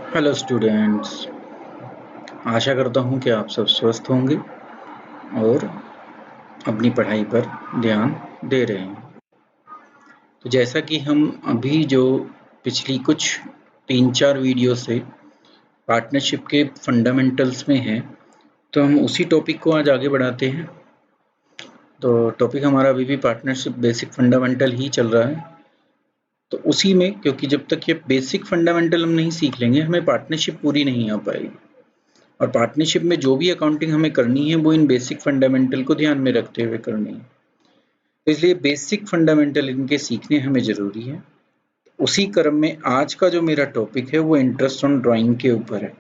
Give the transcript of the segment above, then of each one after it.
Hello students. आशा करता हूँ कि आप सब स्वस्थ होंगे और अपनी पढ़ाई पर ध्यान दे रहे हैं। तो जैसा कि हम अभी जो पिछली कुछ 3-4 वीडियो से पार्टनरशिप के फंडामेंटल्स में हैं, तो हम उसी टॉपिक को आज आगे बढ़ाते हैं। तो टॉपिक हमारा अभी भी पार्टनरशिप बेसिक फंडामेंटल ही चल रहा है। तो उसी में, क्योंकि जब तक ये बेसिक फंडामेंटल हम नहीं सीख लेंगे, हमें पार्टनरशिप पूरी नहीं आ पाएगी। और पार्टनरशिप में जो भी अकाउंटिंग हमें करनी है वो इन बेसिक फंडामेंटल को ध्यान में रखते हुए करनी है। तो इसलिए बेसिक फंडामेंटल इनके सीखने हमें ज़रूरी है। उसी क्रम में आज का जो मेरा टॉपिक है वो इंटरेस्ट ऑन ड्राइंग के ऊपर है।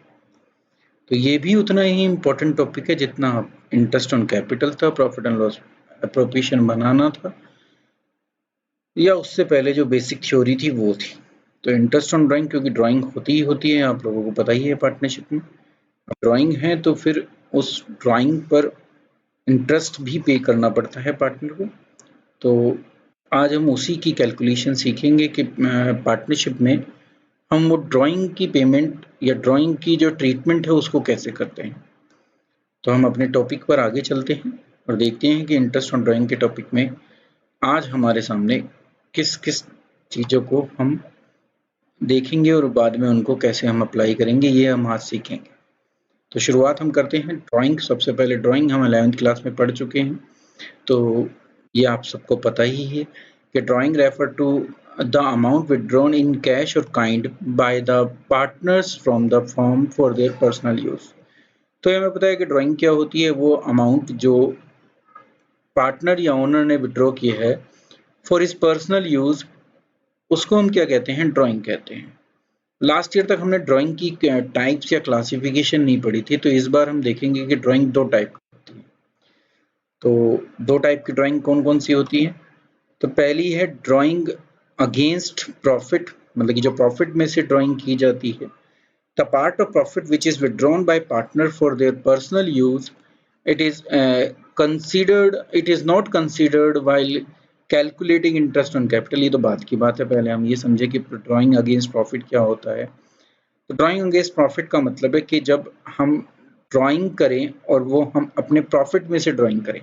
तो ये भी उतना ही इम्पोर्टेंट टॉपिक है जितना इंटरेस्ट ऑन कैपिटल था, प्रॉफिट एंड लॉस एप्रोप्रिएशन बनाना था, या उससे पहले जो बेसिक थ्योरी थी वो थी। तो इंटरेस्ट ऑन ड्राइंग, क्योंकि ड्राइंग होती ही होती है, आप लोगों को पता ही है पार्टनरशिप में ड्राइंग है, तो फिर उस ड्राइंग पर इंटरेस्ट भी पे करना पड़ता है पार्टनर को। तो आज हम उसी की कैलकुलेशन सीखेंगे कि पार्टनरशिप में हम वो ड्राइंग की पेमेंट या ड्राइंग की जो ट्रीटमेंट है उसको कैसे करते हैं। तो हम अपने टॉपिक पर आगे चलते हैं और देखते हैं कि इंटरेस्ट ऑन ड्राइंग के टॉपिक में आज हमारे सामने किस किस चीज़ों को हम देखेंगे और बाद में उनको कैसे हम अप्लाई करेंगे, ये हम आज सीखेंगे। तो शुरुआत हम करते हैं ड्राइंग। सबसे पहले ड्राइंग हम 11th क्लास में पढ़ चुके हैं, तो ये आप सबको पता ही है कि drawing refer to the amount withdrawn in cash और kind by the partners from the firm for their personal use. तो हमें पता है कि ड्राइंग क्या होती है। वो अमाउंट जो पार्टनर या ओनर ने विड्रॉ किया है फॉर हिज पर्सनल यूज, उसको हम क्या कहते हैं, ड्राइंग कहते हैं। लास्ट ईयर तक हमने ड्राइंग की टाइप्स या क्लासिफिकेशन नहीं पढ़ी थी, तो इस बार हम देखेंगे कि ड्राइंग दो टाइप की होती है। तो दो टाइप की ड्राइंग कौन कौन सी होती है। तो पहली है ड्राइंग अगेंस्ट प्रॉफिट, मतलब कि जो प्रॉफिट में से ड्राइंग की जाती है। The part of profit which is withdrawn bye partner for their personal use, it is it is not considered while calculating interest on capital. ये तो बात की बात है, पहले हम ये समझे कि ड्राइंग अगेंस्ट प्रॉफिट क्या होता है। तो ड्राइंग अगेंस्ट प्रॉफिट का मतलब है कि जब हम ड्राइंग करें और वो हम अपने प्रॉफिट में से ड्राइंग करें,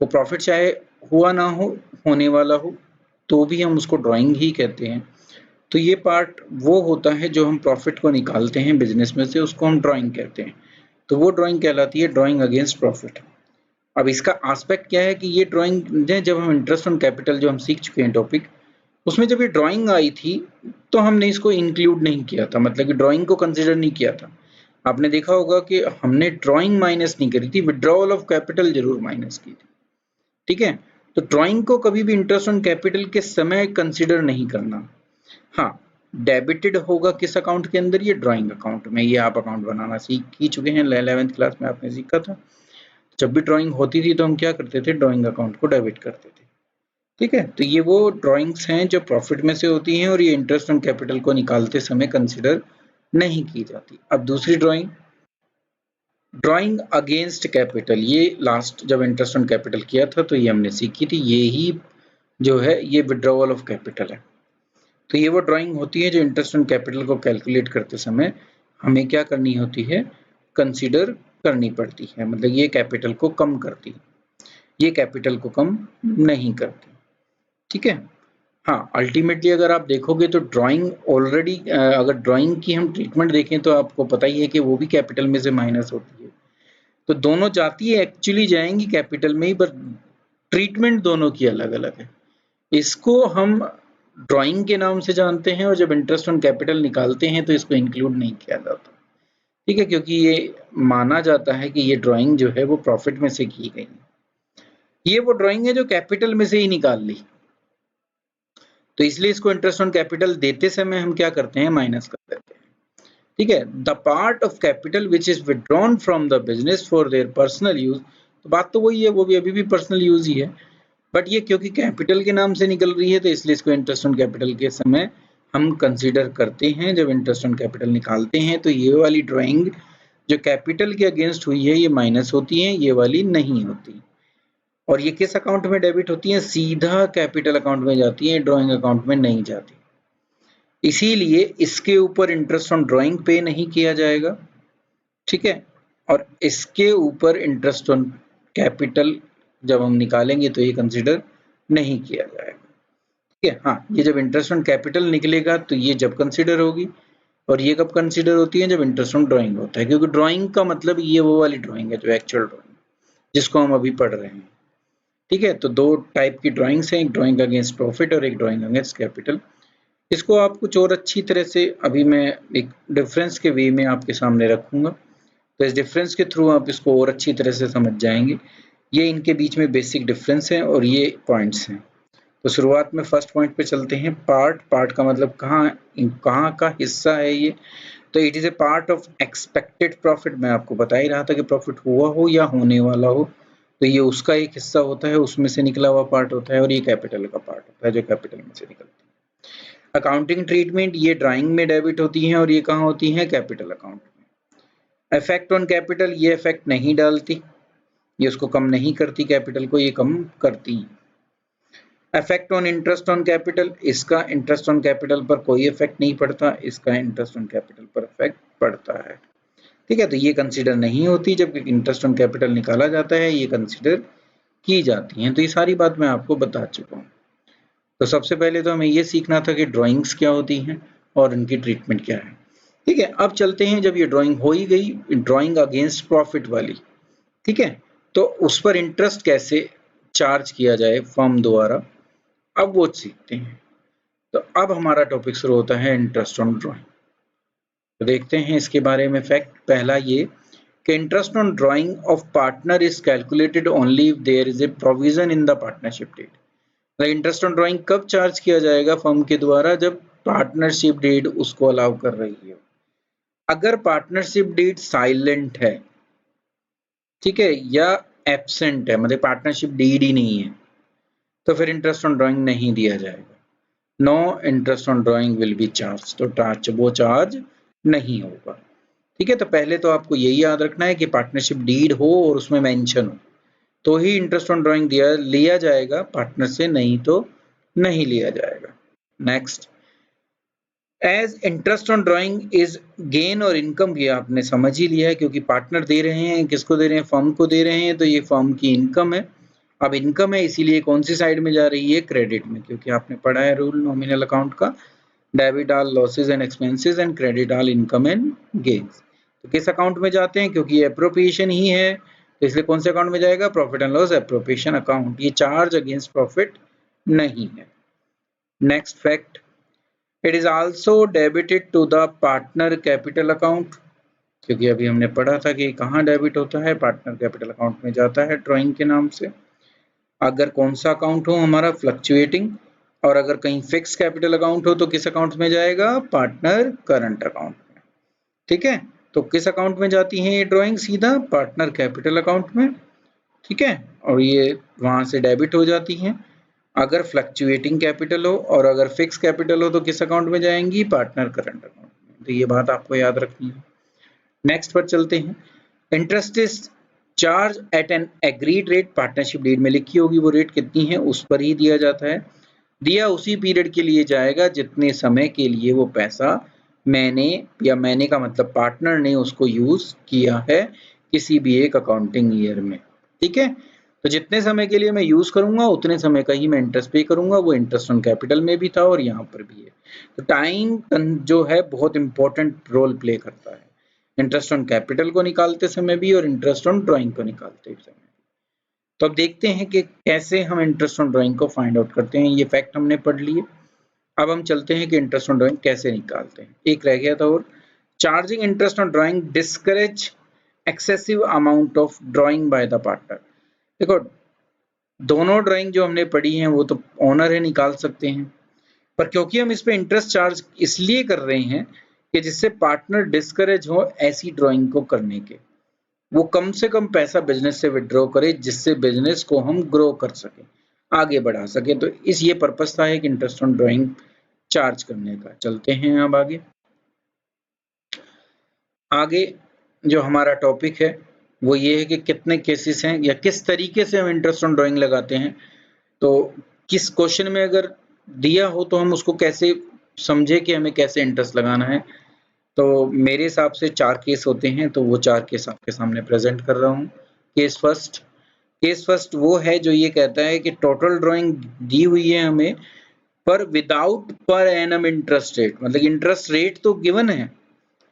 वो प्रॉफिट चाहे हुआ ना हो, होने वाला हो, तो भी हम उसको ड्राइंग ही कहते हैं। तो ये पार्ट वो होता है जो हम प्रॉफिट को निकालते हैं बिजनेस में से, उसको हम ड्राइंग कहते हैं। तो वो ड्राइंग कहलाती है ड्राइंग अगेंस्ट प्रॉफिट। अब इसका एस्पेक्ट क्या है कि ये ड्राइंग जब हम इंटरेस्ट ऑन कैपिटल जो हम सीख चुके हैं टॉपिक, उसमें जब ये ड्राइंग आई थी तो हमने इसको इंक्लूड नहीं किया था, मतलब कि ड्राइंग को कंसिडर नहीं किया था। आपने देखा होगा कि हमने ड्राइंग माइनस नहीं करी थी, विड्रॉवल ऑफ कैपिटल जरूर माइनस की थी। ठीक है, तो ड्राइंग को कभी भी इंटरेस्ट ऑन कैपिटल के समय कंसिडर नहीं करना। हाँ, डेबिटेड होगा किस अकाउंट के अंदर, ये ड्राइंग अकाउंट में। ये आप अकाउंट बनाना सीख ही चुके हैं, 11th क्लास में आपने सीखा था। जब भी ड्राइंग होती थी तो हम क्या करते थे, ड्राइंग अकाउंट को डेबिट करते थे। ठीक है, तो ये वो ड्राइंग्स हैं जो प्रॉफिट में से होती हैं और ये इंटरेस्ट ऑन कैपिटल को निकालते समय कंसिडर नहीं की जाती। अब दूसरी ड्राइंग, ड्राइंग अगेंस्ट कैपिटल, ये लास्ट जब इंटरेस्ट ऑन कैपिटल किया था तो ये हमने सीखी थी। ये ही जो है ये विड्रॉवल ऑफ कैपिटल है। तो ये वो ड्राइंग होती है जो इंटरेस्ट ऑन कैपिटल को कैलकुलेट करते समय हमें क्या करनी होती है, कंसीडर करनी पड़ती है। मतलब ये कैपिटल को कम करती है, ये कैपिटल को कम नहीं करती। ठीक है। हाँ, अल्टीमेटली अगर आप देखोगे तो ड्राइंग ऑलरेडी, अगर ड्राइंग की हम ट्रीटमेंट देखें तो आपको पता ही है कि वो भी कैपिटल में से माइनस होती है। तो दोनों जाती है, एक्चुअली जाएंगी कैपिटल में ही, पर ट्रीटमेंट दोनों की अलग अलग है। इसको हम ड्राइंग के नाम से जानते हैं और जब इंटरेस्ट ऑन कैपिटल निकालते हैं तो इसको इंक्लूड नहीं किया जाता। ठीक है, क्योंकि ये माना जाता है कि ये ड्राइंग जो है वो प्रॉफिट में से की गई है। ये वो ड्राइंग है जो कैपिटल में से ही निकाल ली, तो इसलिए इसको इंटरेस्ट ऑन कैपिटल देते समय हम क्या करते हैं, माइनस कर देते हैं। ठीक है, the part of capital which is withdrawn from the business for their personal use. तो बात तो वही है, वो भी अभी भी पर्सनल यूज ही है, बट ये क्योंकि कैपिटल के नाम से निकल रही है तो इसलिए इसको इंटरेस्ट ऑन कैपिटल के समय हम कंसीडर करते हैं। जब इंटरेस्ट ऑन कैपिटल निकालते हैं तो ये वाली ड्राइंग जो कैपिटल के अगेंस्ट हुई है ये माइनस होती है, ये वाली नहीं होती। और ये किस अकाउंट में डेबिट होती है, सीधा कैपिटल अकाउंट में जाती है, ड्राइंग अकाउंट में नहीं जाती। इसीलिए इसके ऊपर इंटरेस्ट ऑन ड्राइंग पे नहीं किया जाएगा, ठीक है, और इसके ऊपर इंटरेस्ट ऑन कैपिटल जब हम निकालेंगे तो ये कंसिडर नहीं किया जाएगा, ठीक है। हाँ, ये जब इंटरेस्ट ऑन कैपिटल निकलेगा तो ये जब कंसिडर होगी, और ये कब कंसिडर होती है, जब इंटरेस्ट ऑन ड्राइंग होता है, क्योंकि ड्राइंग का मतलब ये वो वाली ड्राइंग है जो एक्चुअल ड्राइंग जिसको हम अभी पढ़ रहे हैं, ठीक है। तो दो टाइप की ड्राइंग्स हैं, एक ड्राइंग अगेंस्ट प्रॉफिट और एक ड्राइंग अगेंस्ट कैपिटल। इसको आप कुछ और अच्छी तरह से अभी मैं एक डिफरेंस के वे में आपके सामने रखूंगा, तो इस डिफरेंस के थ्रू आप इसको और अच्छी तरह से समझ जाएंगे। ये इनके बीच में बेसिक डिफरेंस है और ये पॉइंट्स हैं। तो शुरुआत में फर्स्ट पॉइंट पे चलते हैं। पार्ट का मतलब कहाँ का हिस्सा है ये, तो it is a part of expected profit. मैं आपको बता ही रहा था कि प्रॉफिट हुआ हो या होने वाला हो तो ये उसका एक हिस्सा होता है, उसमें से निकला हुआ पार्ट होता है, और ये कैपिटल का पार्ट होता है जो कैपिटल में से निकलता है। अकाउंटिंग ट्रीटमेंट, ये ड्राइंग में डेबिट होती हैं और ये कहाँ होती हैं, कैपिटल अकाउंट में। इफेक्ट ऑन कैपिटल, ये इफेक्ट नहीं डालती, ये उसको कम नहीं करती, कैपिटल को ये कम करती। Effect on interest on capital, इसका इंटरेस्ट ऑन कैपिटल पर कोई इफेक्ट नहीं पड़ता, इसका इंटरेस्ट ऑन कैपिटल पर इफेक्ट पड़ता है, ठीक है। तो ये कंसीडर नहीं होती, जब इंटरेस्ट ऑन कैपिटल निकाला जाता है ये कंसीडर की जाती हैं। तो ये सारी बात मैं आपको बता चुका हूँ। तो सबसे पहले तो हमें ये सीखना था कि ड्राइंग्स क्या होती हैं और इनकी ट्रीटमेंट क्या है, ठीक है। अब चलते हैं, जब ये ड्राइंग हो ही गई, ड्राइंग अगेंस्ट प्रॉफिट वाली, ठीक है, तो उस पर इंटरेस्ट कैसे चार्ज किया जाए फर्म द्वारा, अब वो सीखते हैं। तो अब हमारा टॉपिक शुरू होता है इंटरेस्ट ऑन ड्राइंग। तो देखते हैं इसके बारे में फैक्ट। पहला ये कि interest on drawing of partner is calculated only if there is a provision in the partnership deed. Interest on drawing कब चार्ज किया जाएगा फर्म के द्वारा, जब पार्टनरशिप डीड उसको अलाउ कर रही है। अगर पार्टनरशिप डीड साइलेंट है, ठीक है, या एब्सेंट है, मतलब पार्टनरशिप डीड ही नहीं है, तो फिर इंटरेस्ट ऑन ड्राइंग नहीं दिया जाएगा। No interest on drawing will be charge, तो वो चार्ज नहीं होगा, ठीक है। तो पहले तो आपको यही याद रखना है कि पार्टनरशिप डीड हो और उसमें मेंशन हो तो ही इंटरेस्ट ऑन ड्राइंग लिया जाएगा, पार्टनर से नहीं तो नहीं लिया जाएगा। Next, as interest on drawing is gain और इनकम, ये आपने समझ ही लिया है, क्योंकि पार्टनर दे रहे हैं, किसको दे रहे हैं, फर्म को दे रहे हैं, तो ये फर्म की इनकम है। अब इनकम है इसीलिए कौन सी साइड में जा रही है, क्रेडिट में, क्योंकि आपने पढ़ा है रूल नॉमिनल अकाउंट का, debit all losses and expenses and credit all income and gains. तो किस अकाउंट में जाते हैं, क्योंकि ये एप्रोप्रिएशन ही है, तो इसलिए कौन से अकाउंट में जाएगा, profit and loss appropriation account. ये चार्ज अगेंस्ट प्रॉफिट नहीं है। Next fact, it is also debited to the partner capital account, क्योंकि अभी हमने पढ़ा था कि कहाँ डेबिट होता है, पार्टनर कैपिटल अकाउंट में जाता है ड्राइंग के नाम से। अगर कौन सा अकाउंट हो हमारा, फ्लक्चुएटिंग, और अगर कहीं फिक्स कैपिटल अकाउंट हो तो किस अकाउंट में जाएगा, पार्टनर करंट अकाउंट में, ठीक है। तो किस अकाउंट में जाती है ये ड्राइंग, सीधा पार्टनर कैपिटल अकाउंट में, ठीक है, और ये वहां से डेबिट हो जाती हैं। अगर फ्लक्चुएटिंग कैपिटल हो और अगर फिक्स कैपिटल हो तो किस अकाउंट में जाएंगी, पार्टनर करंट अकाउंट में। तो ये बात आपको याद रखनी है। नेक्स्ट पर चलते हैं। Interest is charge at an agreed rate, partnership deed में लिखी होगी वो रेट कितनी है, उस पर ही दिया जाता है। दिया उसी पीरियड के लिए जाएगा जितने समय के लिए वो पैसा मैंने का मतलब पार्टनर ने उसको यूज किया है किसी भी एक अकाउंटिंग ईयर में, ठीक है। तो जितने समय के लिए मैं यूज करूंगा उतने समय का ही मैं इंटरेस्ट पे करूंगा, वो इंटरेस्ट ऑन कैपिटल में भी था और यहाँ पर भी है। तो टाइम जो है बहुत इंपॉर्टेंट रोल प्ले करता है, इंटरेस्ट ऑन कैपिटल को निकालते समय भी और इंटरेस्ट ऑन ड्राइंग को निकालते समय। तो अब देखते हैं कि कैसे हम इंटरेस्ट ऑन ड्राइंग को फाइंड आउट करते हैं। ये फैक्ट हमने पढ़ लिए, अब हम चलते हैं कि इंटरेस्ट ऑन ड्राइंग कैसे निकालते हैं। एक रह गया था और, charging interest on drawing discourage excessive amount of drawing by the partner. देखो दोनों ड्राइंग जो हमने पढ़ी हैं वो तो ओनर है निकाल सकते हैं, पर क्योंकि हम इस पे इंटरेस्ट चार्ज इसलिए कर रहे हैं कि जिससे पार्टनर डिस्करेज हो ऐसी ड्राइंग को करने के, वो कम से कम पैसा बिजनेस से विड्रॉ करे जिससे बिजनेस को हम ग्रो कर सके, आगे बढ़ा सके। तो इस ये पर्पस था एक इंटरेस्ट ऑन ड्राइंग चार्ज करने का। चलते हैं अब आगे जो हमारा टॉपिक है वो ये है कि कितने केसेस हैं या किस तरीके से हम इंटरेस्ट ऑन ड्राइंग लगाते हैं। तो किस क्वेश्चन में अगर दिया हो तो हम उसको कैसे समझे कि हमें कैसे इंटरेस्ट लगाना है। तो मेरे हिसाब से 4 केस होते हैं, तो वो 4 केस आपके सामने प्रेजेंट कर रहा हूँ। केस फर्स्ट वो है जो ये कहता है कि टोटल ड्राइंग दी हुई है हमें, पर without per annum interest rate, मतलब इंटरेस्ट रेट तो गिवन है,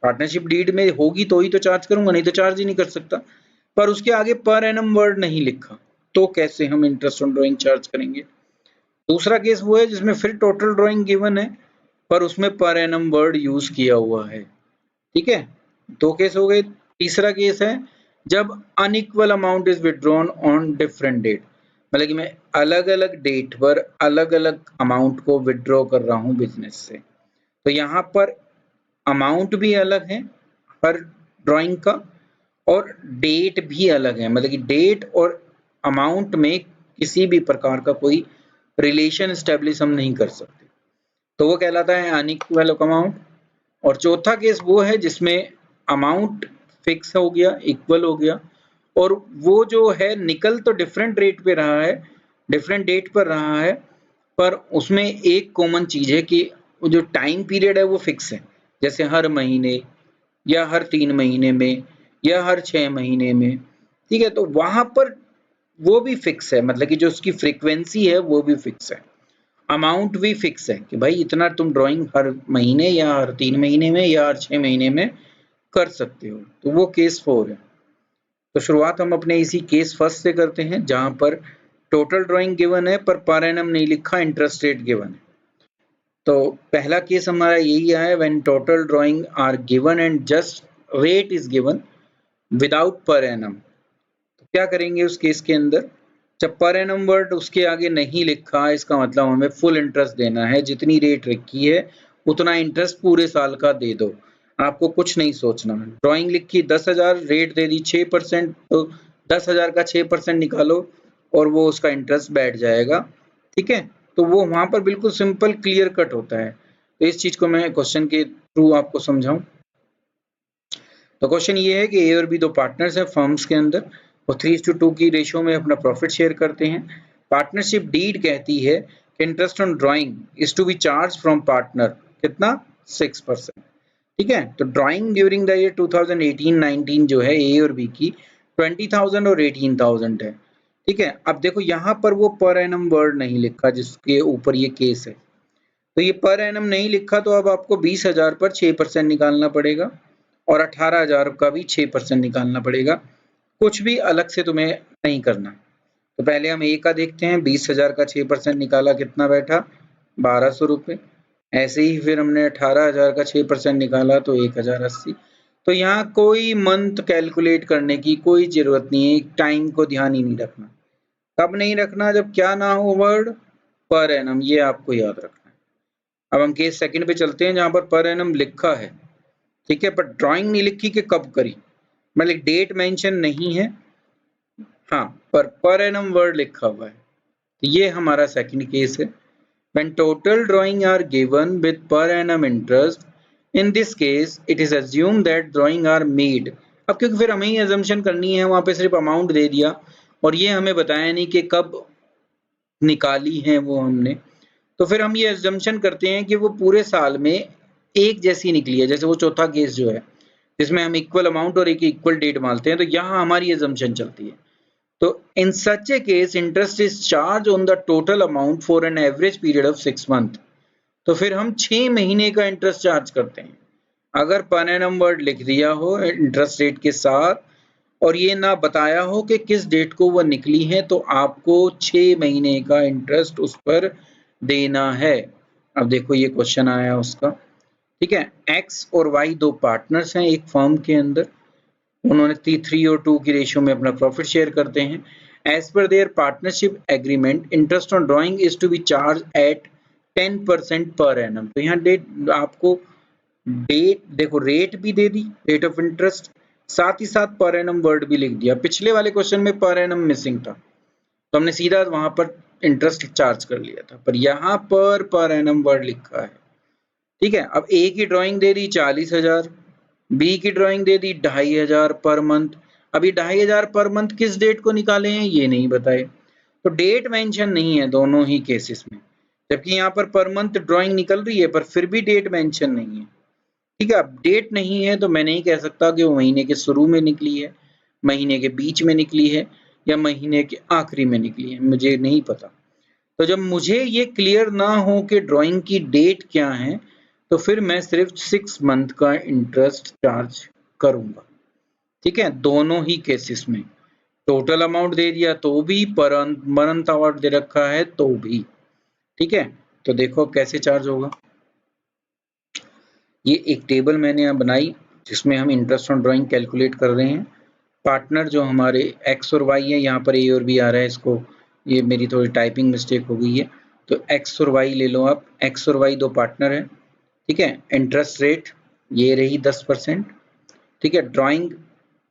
पार्टनरशिप डीड में होगी तो ही तो चार्ज करूंगा, नहीं तो चार्ज ही नहीं कर सकता, पर उसके आगे पर एनम वर्ड नहीं लिखा, तो कैसे हम इंटरेस्ट ऑन ड्राइंग चार्ज करेंगे। दूसरा केस वो है जिसमें फिर टोटल ड्राइंग गिवन है, पर उसमें पर एनम वर्ड यूज किया हुआ है। ठीक है, 2 केस हो गए। तीसरा केस है जब unequal amount is withdrawn on different date, मतलब कि मैं अलग अलग डेट पर अलग अलग अमाउंट को विथड्रॉ कर रहा हूँ बिजनेस से, तो यहाँ पर अमाउंट भी अलग है हर ड्राइंग का, और डेट भी अलग है, मतलब कि डेट और अमाउंट में किसी भी प्रकार का कोई रिलेशन स्टैब्लिश हम नहीं कर सकते, तो वो कहलाता है अनइक्वल अमाउंट। और चौथा केस वो है जिसमें अमाउंट फिक्स हो गया, इक्वल हो गया, और वो जो है निकल तो डिफरेंट रेट पे रहा है, डिफरेंट डेट पर रहा है, पर उसमें एक कॉमन चीज है कि वो जो टाइम पीरियड है वो फिक्स है, जैसे हर महीने या हर 3 महीने में या हर 6 महीने में। ठीक है, तो वहां पर वो भी फिक्स है, मतलब कि जो उसकी फ्रीक्वेंसी है वो भी फिक्स है, अमाउंट भी फिक्स है कि भाई इतना तुम ड्राइंग हर महीने या हर 3 महीने में या हर 6 महीने में कर सकते हो, तो वो केस 4 है। तो शुरुआत हम अपने इसी केस फर्स्ट से करते हैं, जहां पर टोटल ड्राइंग गिवन है पर एनम नहीं लिखा, इंटरेस्ट रेट गिवन है। तो पहला केस हमारा यही है, when total drawing are given and just rate is given without per annum. तो क्या करेंगे उस केस के अंदर, जब पर एनम वर्ड उसके आगे नहीं लिखा, इसका मतलब हमें फुल इंटरेस्ट देना है, जितनी रेट रखी है उतना इंटरेस्ट पूरे साल का दे दो, आपको कुछ नहीं सोचना। ड्राइंग लिखी 10,000, रेट दे दी 6%, तो 10,000 का 6% निकालो और वो उसका इंटरेस्ट बैठ जाएगा। ठीक है, तो वो वहां पर बिल्कुल सिंपल क्लियर कट होता है। तो इस चीज को मैं क्वेश्चन के थ्रू आपको समझाऊं, तो क्वेश्चन ये है कि ए और बी दो पार्टनर्स हैं फर्म्स के अंदर, वो 3:2 की रेशियो में अपना प्रॉफिट शेयर करते हैं। पार्टनरशिप डीड कहती है कि interest on drawing is to be charge from partner, कितना 6%। ठीक है, तो ड्राइंग ड्यूरिंग द ईयर 2018-19 जो है ए और बी की 20,000 और 18,000 है। ठीक है, अब देखो यहाँ पर वो पर एनम वर्ड नहीं लिखा जिसके ऊपर ये केस है, तो ये पर एनम नहीं लिखा, तो अब आपको 20,000 पर 6% निकालना पड़ेगा और 18,000 का भी 6% निकालना पड़ेगा, कुछ भी अलग से तुम्हें नहीं करना। तो पहले हम ए का देखते हैं, 20,000 का 6% निकाला, कितना बैठा 1,200 रुपये। ऐसे ही फिर हमने 18,000 का 6% निकाला तो 1,080। तो यहाँ कोई मंथ कैलकुलेट करने की कोई जरूरत नहीं है, टाइम को ध्यान ही नहीं रखना। कब नहीं रखना, जब क्या ना हो वर्ड पर एनम, ये आपको याद रखना है। अब हम केस सेकंड पे चलते हैं जहां पर एनम लिखा है, ठीक है, पर ड्राइंग नहीं लिखी कि कब करी, मतलब डेट मेंशन नहीं है, हाँ, पर एनम वर्ड लिखा हुआ है। तो ये हमारा सेकंड केस है, when total drawing are given with per annum interest, in this case it is assumed that drawing are made। अब क्योंकि फिर हमें ही assumption करनी है, वहां पे सिर्फ अमाउंट दे दिया और ये हमें बताया नहीं कि कब निकाली है वो हमने, तो फिर हम ये assumption करते हैं कि वो पूरे साल में एक जैसी निकली है, जैसे वो चौथा केस जो है जिसमें हम इक्वल अमाउंट और एक इक्वल डेट मानते हैं, तो यहाँ हमारी assumption चलती है। तो in such a case interest is charged on the total amount for an average period of 6 month। तो फिर हम 6 महीने का इंटरेस्ट चार्ज करते हैं। अगर पर एनम वर्ड लिख दिया हो इंटरेस्ट रेट के साथ और ये ना बताया हो कि किस डेट को वो निकली है, तो आपको 6 महीने का इंटरेस्ट उस पर देना है। अब देखो ये क्वेश्चन आया उसका, ठीक है, एक्स और वाई दो पार्टनर्स हैं एक फर्म के अंदर, उन्होंने 3 और 2 की रेशियो में अपना प्रॉफिट शेयर करते हैं। As per their partnership agreement interest on drawing is to be charge at 10% per annum. तो यहाँ डेट आपको डेट देखो, रेट भी दे दी, रेट ऑफ इंटरेस्ट, साथ ही साथ पर एनम वर्ड भी लिख दिया। पिछले वाले क्वेश्चन में पर एनम मिसिंग था, तो हमने सीधा वहां पर इंटरेस्ट चार्ज कर लिया था, पर यहाँ पर एनम वर्ड लिखा है। ठीक है, अब ए की ड्राइंग दे दी 40,000, बी की ड्राइंग दे दी 2,500 पर मंथ। अभी 2,500 पर मंथ किस डेट को निकाले हैं ये नहीं बताए, तो डेट मेंशन नहीं है दोनों ही केसेस में, जबकि यहाँ पर मंथ ड्राइंग निकल रही है पर फिर भी डेट मेंशन नहीं है। ठीक है, अब डेट नहीं है तो मैं नहीं कह सकता कि वो महीने के शुरू में निकली है, महीने के बीच में निकली है या महीने के आखिरी में निकली है, मुझे नहीं पता। तो जब मुझे ये क्लियर ना हो कि ड्राइंग की डेट क्या है, तो फिर मैं सिर्फ 6 मंथ का इंटरेस्ट चार्ज करूंगा। ठीक है, दोनों ही केसेस में टोटल अमाउंट दे दिया तो भी, पर मंथ अमाउंट दे रखा है तो भी। ठीक है, तो देखो कैसे चार्ज होगा। ये एक टेबल मैंने यहाँ बनाई जिसमें हम इंटरेस्ट ऑन ड्राइंग कैलकुलेट कर रहे हैं। पार्टनर जो हमारे एक्स और वाई है, यहाँ पर ए और बी आ रहा है, इसको ये मेरी थोड़ी टाइपिंग मिस्टेक हो गई है, तो एक्स और वाई ले लो आप। एक्स और वाई दो पार्टनर है। ठीक है, इंटरेस्ट रेट ये रही 10%। ठीक है, ड्राइंग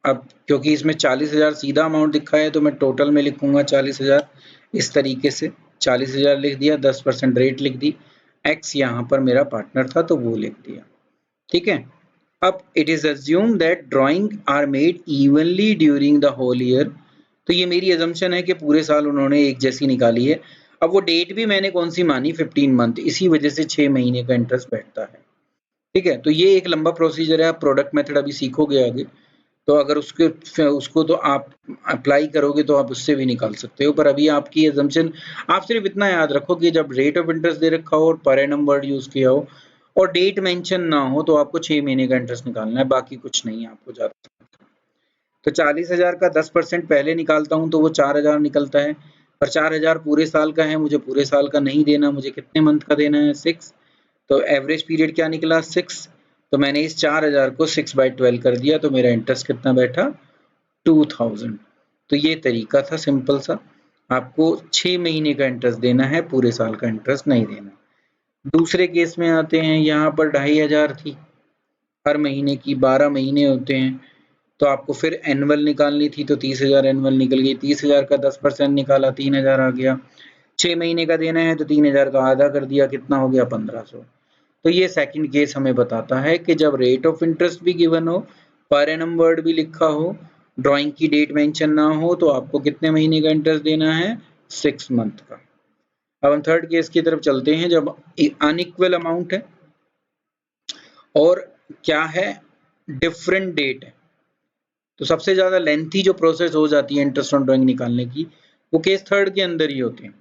अब क्योंकि इसमें 40,000 सीधा अमाउंट लिखा है तो मैं टोटल में लिखूंगा 40,000 इस तरीके से। 40,000 लिख दिया, 10% रेट लिख दी। एक्स यहाँ पर मेरा पार्टनर था तो वो लिख दिया। ठीक है, अब it is assume that drawing are made evenly during the whole year. तो ये मेरी अजम्पशन है कि पूरे साल उन्होंने एक जैसी निकाली है। अब वो डेट भी मैंने कौन सी मानी, 15 मंथ, इसी वजह से 6 महीने का इंटरेस्ट बैठता है। ठीक है, तो ये एक लंबा प्रोसीजर है। आप प्रोडक्ट मेथड अभी सीखोगे आगे, तो अगर उसको तो आप अप्लाई करोगे तो आप उससे भी निकाल सकते हो, पर अभी आपकी अजम्पशन, आप सिर्फ इतना याद रखो कि जब रेट ऑफ इंटरेस्ट दे रखा हो और पर एनम वर्ड यूज किया हो और डेट मेंशन ना हो तो आपको 6 महीने का इंटरेस्ट निकालना है, बाकी कुछ नहीं है आपको ज्यादा। तो 40,000 का 10% पहले निकालता हूँ तो वो 4,000 निकलता है, पर 4,000 पूरे साल का है, मुझे पूरे साल का नहीं देना, मुझे कितने मंथ का देना है, 6। तो एवरेज पीरियड क्या निकला, 6। तो मैंने इस 4,000 को 6/12 कर दिया, तो मेरा इंटरेस्ट कितना बैठा, 2000। तो ये तरीका था सिंपल सा। आपको 6 महीने का इंटरेस्ट देना है, पूरे साल का इंटरेस्ट नहीं देना। दूसरे केस में आते हैं, यहाँ पर 2,500 थी हर महीने की, 12 महीने होते हैं, तो आपको फिर एनुअल निकालनी थी, तो 30,000 एनुअल निकल गई। 30,000 का 10% निकाला, 3,000 आ गया। 6 महीने का देना है तो 3,000 का आधा कर दिया, कितना हो गया, 1,500। तो ये सेकंड केस हमें बताता है कि जब रेट ऑफ इंटरेस्ट भी गिवन हो, पर एनम वर्ड भी लिखा हो, ड्राइंग की डेट मेंशन ना हो, तो आपको कितने महीने का इंटरेस्ट देना है, 6 मंथ का। अब हम थर्ड केस की तरफ चलते हैं, जब अनइक्वल अमाउंट है और क्या है, डिफरेंट डेट है। तो सबसे ज्यादा लेंथी जो प्रोसेस हो जाती है इंटरेस्ट ऑन ड्राइंग निकालने की, वो केस थर्ड के अंदर ही होते हैं।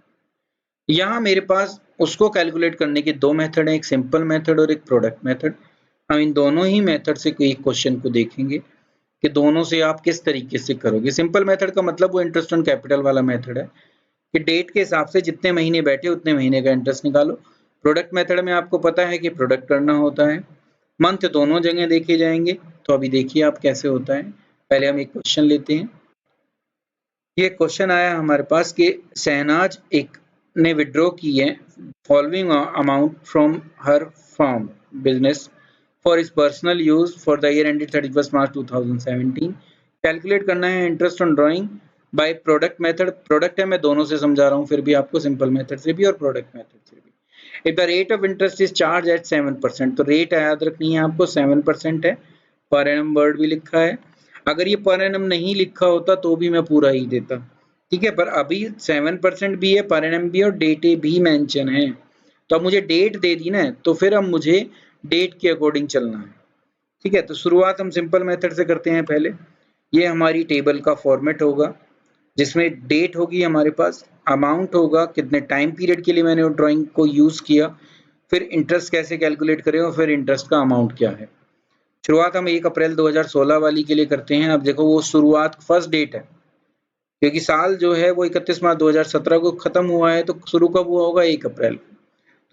यहाँ मेरे पास उसको कैलकुलेट करने के दो मेथड हैं, एक सिंपल मेथड और एक प्रोडक्ट मेथड। हम इन दोनों ही मेथड से एक क्वेश्चन को देखेंगे कि दोनों से आप किस तरीके से करोगे। सिंपल मेथड का मतलब वो इंटरेस्ट ऑन कैपिटल वाला मेथड है कि डेट के हिसाब से जितने महीने बैठे उतने महीने का इंटरेस्ट निकालो। प्रोडक्ट मेथड में आपको पता है कि प्रोडक्ट करना होता है, मंथ दोनों जगह देखे जाएंगे। तो अभी देखिए आप कैसे होता है। पहले हम एक क्वेश्चन लेते हैं। ये क्वेश्चन आया हमारे पास कि शहनाज एक ने विड्रॉ की है following amount from her firm business for is personal use for the year ended 31 March 2017। Calculate करना है interest on drawing by product method. Product है, मैं दोनों से समझा रहा हूँ, फिर भी आपको सिंपल मेथड से भी और प्रोडक्ट मेथड से भी। If the rate of interest is charge eight 7%, तो रेट याद रखनी है आपको, 7% है। पर एनम वर्ड भी लिखा है। अगर ये पर एनम नहीं लिखा होता तो भी मैं पूरा ही देता। ठीक है, पर अभी 7% भी है, पर एनम भी, और डेट भी मेंशन है। तो अब मुझे डेट दे दी ना, तो फिर अब मुझे डेट के अकॉर्डिंग चलना है। ठीक है, तो शुरुआत हम सिंपल मेथड से करते हैं। पहले ये हमारी टेबल का फॉर्मेट होगा जिसमें डेट होगी हमारे पास, अमाउंट होगा, कितने टाइम पीरियड के लिए मैंने ड्राइंग को यूज किया, फिर इंटरेस्ट कैसे कैलकुलेट करें और फिर इंटरेस्ट का अमाउंट क्या है। शुरुआत हम 1 अप्रैल 2016 वाली के लिए करते हैं। अब देखो वो शुरुआत फर्स्ट डेट है, क्योंकि साल जो है वो 31 मार्च 2017 को खत्म हुआ है, तो शुरू कब हुआ होगा, 1 अप्रैल।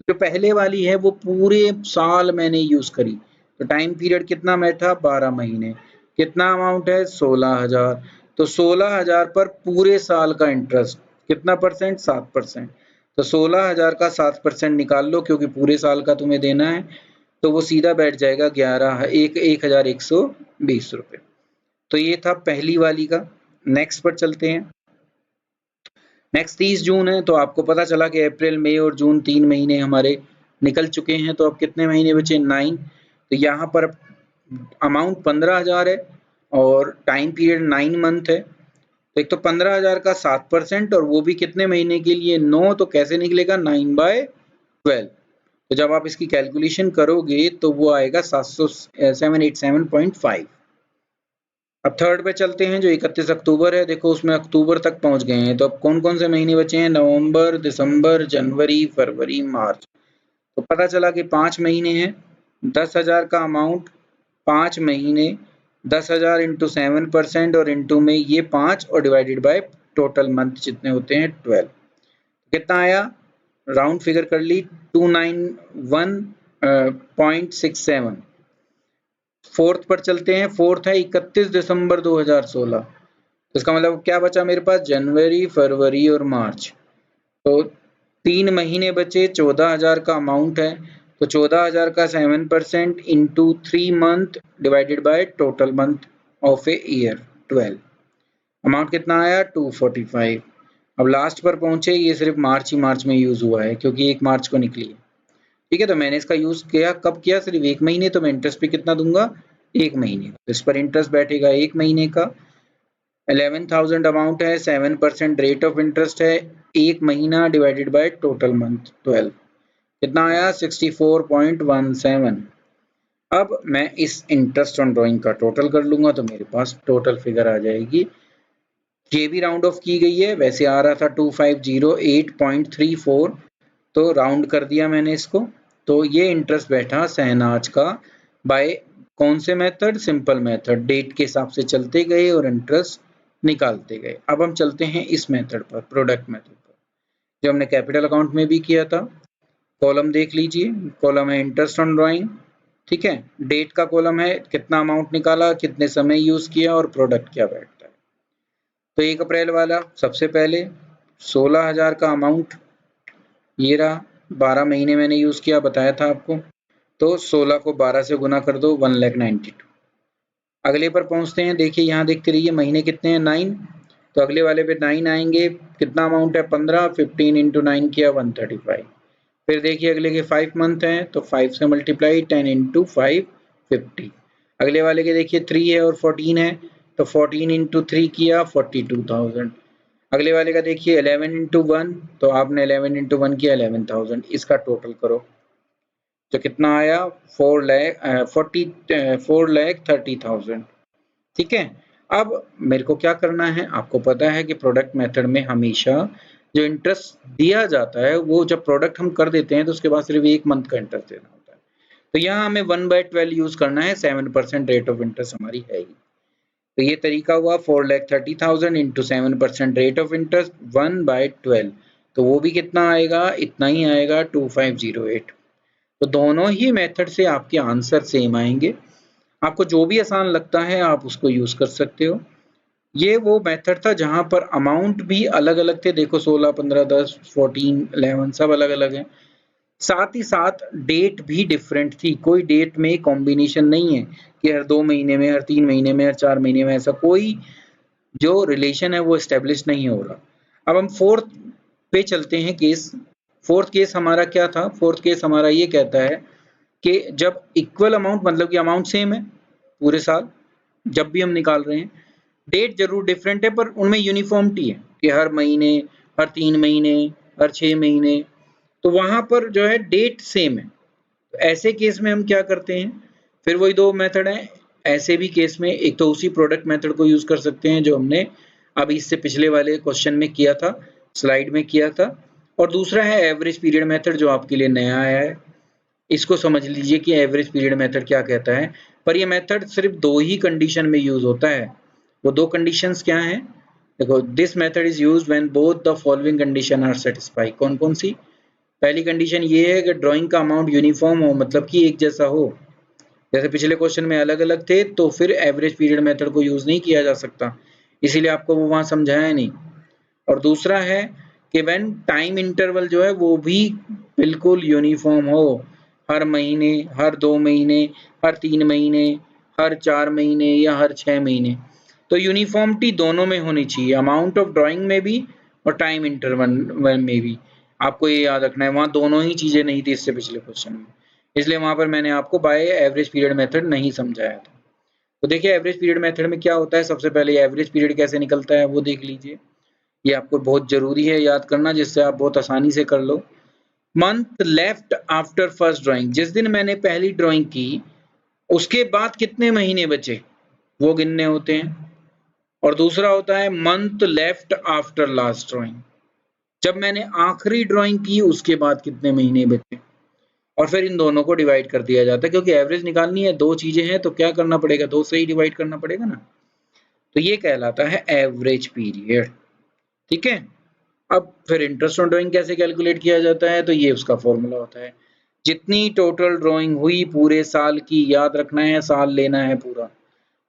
जो पहले वाली है वो पूरे साल मैंने यूज करी, तो टाइम पीरियड कितना बैठा, 12 महीने। कितना अमाउंट है, 16,000। तो 16,000 पर पूरे साल का इंटरेस्ट कितना परसेंट, 7%। तो 16,000 का 7% निकाल लो, क्योंकि पूरे साल का तुम्हें देना है, तो वो सीधा बैठ जाएगा 1,120 रुपये। तो ये था पहली वाली का। नेक्स्ट पर चलते हैं। नेक्स्ट 30 जून है, तो आपको पता चला कि अप्रैल, मई और जून 3 महीने हमारे निकल चुके हैं। तो अब कितने महीने बचे, 9। तो यहाँ पर अमाउंट 15,000 है और टाइम पीरियड 9 मंथ है। तो एक तो 15,000 का 7% और वो भी कितने महीने के लिए, 9। तो कैसे निकलेगा, 9/12। 12। तो जब आप इसकी कैलकुलेशन करोगे तो वो आएगा 787.5। अब थर्ड पे चलते हैं जो 31 अक्टूबर है। देखो उसमें अक्टूबर तक पहुंच गए हैं, तो अब कौन कौन से महीने बचे हैं? नवंबर, दिसंबर, जनवरी, फरवरी, मार्च। तो पता चला कि 5 महीने हैं, 10,000 का अमाउंट, 5 महीने, 10,000 इंटू 7% और इंटू में ये 5 और डिवाइडेड बाय टोटल मंथ जितने होते हैं 12। कितना आया? राउंड फिगर कर ली 291.67। फोर्थ पर चलते हैं। फोर्थ है 31 दिसंबर 2016। तो इसका मतलब क्या बचा मेरे पास? जनवरी, फरवरी और मार्च। तो 3 महीने बचे, 14,000 का अमाउंट है। तो 14,000 का 7% into 3 month divided by total month of a year 12। Amount कितना आया? 245। अब लास्ट पर पहुंचे, ये सिर्फ मार्च ही मार्च में यूज हुआ है क्योंकि 1 मार्च को निकली है। ठीक है, तो मैंने इसका यूज किया कब किया? सिर्फ 1 महीने। तो मैं इंटरेस्ट पे कितना दूंगा? 1 महीने। तो इस पर इंटरेस्ट बैठेगा 1 महीने का। 11,000 अमाउंट है, 7% रेट ऑफ इंटरेस्ट है, 1 महीना डिवाइडेड बाय टोटल मंथ 12। कितना आया? 64.17। अब मैं इस इंटरेस्ट ऑन ड्राइंग का टोटल कर लूंगा तो मेरे पास टोटल फिगर आ जाएगी। ये भी राउंड ऑफ की गई है, वैसे आ रहा था 2508.34, तो राउंड कर दिया मैंने इसको। तो ये इंटरेस्ट बैठा शहनाज का बाय कौन से मेथड? Simple method. डेट के हिसाब से चलते गए और इंटरेस्ट निकालते गए। अब हम चलते हैं इस मेथड पर, प्रोडक्ट मेथड पर, जो हमने कैपिटल अकाउंट में भी किया था। कॉलम देख लीजिए, कॉलम है इंटरेस्ट ऑन ड्राइंग। ठीक है, डेट का कॉलम है कितना अमाउंट निकाला, कितने समय यूज किया और प्रोडक्ट क्या बैठता है। तो 1 अप्रैल वाला सबसे पहले 16,000 का अमाउंट ये रहा, 12 महीने मैंने यूज किया, बताया था आपको। तो 16 को 12 से गुना कर दो, 1,92,000। अगले पर पहुंचते हैं। देखिए यहाँ देखते रहिए महीने कितने हैं? 9। तो अगले वाले पे 9 आएंगे। कितना अमाउंट है? 15। 15 इंटू 9 किया 135। फिर देखिए अगले के 5 मंथ हैं तो 5 से मल्टीप्लाई, 10 इंटू 5 50। अगले वाले के देखिए 3 है और 14 है, तो 14 इंटू 3 किया 42,000। अगले वाले का देखिए 11 इंटू 1, तो आपने 11 इंटू 1 किया 11,000। इसका टोटल करो तो कितना आया? 4,30,000। ठीक है, अब मेरे को क्या करना है? आपको पता है कि प्रोडक्ट मेथड में हमेशा जो इंटरेस्ट दिया जाता है वो जब प्रोडक्ट हम कर देते हैं तो उसके बाद सिर्फ 1 मंथ का इंटरेस्ट देना होता है। तो यहाँ हमें 1/12 यूज करना है, 7% रेट ऑफ इंटरेस्ट हमारी है ही। तो ये तरीका हुआ 4,30,000 इंटू 7% रेट ऑफ इंटरेस्ट 1/12। तो वो भी कितना आएगा? इतना ही आएगा, 2508। तो दोनों ही मेथड से आपके आंसर सेम आएंगे। आपको जो भी आसान लगता है आप उसको यूज कर सकते हो। ये वो मेथड था जहां पर अमाउंट भी अलग अलग थे। देखो 16, 15, 10, 14, 11 सब अलग अलग है। साथ ही साथ डेट भी डिफरेंट थी। कोई डेट में कॉम्बिनेशन नहीं है कि हर 2 महीने में, हर 3 महीने में, हर 4 महीने में, ऐसा कोई जो रिलेशन है वो एस्टेब्लिश नहीं हो रहा। अब हम फोर्थ पे चलते हैं केस। फोर्थ केस हमारा क्या था? फोर्थ केस हमारा ये कहता है कि जब इक्वल अमाउंट, मतलब कि अमाउंट सेम है पूरे साल, जब भी हम निकाल रहे हैं, डेट जरूर डिफरेंट है पर उनमें यूनिफॉर्मिटी है कि हर महीने, हर 3 महीने, हर 6 महीने, तो वहां पर जो है डेट सेम है। तो ऐसे केस में हम क्या करते हैं? फिर वही 2 मेथड हैं। ऐसे भी केस में एक तो उसी प्रोडक्ट मेथड को यूज कर सकते हैं जो हमने अभी इससे पिछले वाले क्वेश्चन में किया था, स्लाइड में किया था, और दूसरा है एवरेज पीरियड मेथड जो आपके लिए नया आया है। इसको समझ लीजिए कि एवरेज पीरियड मेथड क्या कहता है। पर ये मेथड सिर्फ 2 ही कंडीशन में यूज होता है। वो 2 कंडीशंस क्या हैं? देखो, this method is used when both the following condition are satisfy. कौन कौन सी? पहली कंडीशन ये है कि ड्राइंग का अमाउंट यूनिफॉर्म हो, मतलब कि एक जैसा हो। जैसे पिछले क्वेश्चन में अलग अलग थे तो फिर एवरेज पीरियड मेथड को यूज नहीं किया जा सकता, इसीलिए आपको वो वहां समझाया नहीं। और दूसरा है कि व्हेन टाइम इंटरवल जो है वो भी बिल्कुल यूनिफॉर्म हो, हर महीने, हर 2 महीने, हर 3 महीने, हर 4 महीने या हर 6 महीने। तो यूनिफॉर्मिटी दोनों में होनी चाहिए, अमाउंट ऑफ ड्राइंग में भी और टाइम इंटरवल में भी। आपको ये याद रखना है, वहां दोनों ही चीजें नहीं थी इससे पिछले क्वेश्चन में, इसलिए वहां पर मैंने आपको बाय एवरेज पीरियड मेथड नहीं समझाया था। तो देखिए एवरेज पीरियड मेथड में क्या होता है, सबसे पहले एवरेज पीरियड कैसे निकलता है वो देख लीजिए। ये आपको बहुत जरूरी है याद करना, जिससे आप बहुत आसानी से कर लो। Month left after first drawing, जिस दिन मैंने पहली ड्राइंग की उसके बाद कितने महीने बचे वो गिनने होते हैं। और दूसरा होता है month left after last drawing, जब मैंने आखिरी ड्राइंग की उसके बाद कितने महीने बचे, और फिर इन दोनों को डिवाइड कर दिया जाता है। क्योंकि एवरेज निकालनी है, दो चीजें हैं तो क्या करना पड़ेगा, दो से ही डिवाइड करना पड़ेगा ना। तो ये कहलाता है एवरेज पीरियड। ठीक है, अब फिर इंटरेस्ट ऑन ड्राइंग कैसे कैलकुलेट किया जाता है, तो ये उसका फॉर्मूला होता है, जितनी टोटल ड्राइंग हुई पूरे साल की, याद रखना है साल लेना है पूरा,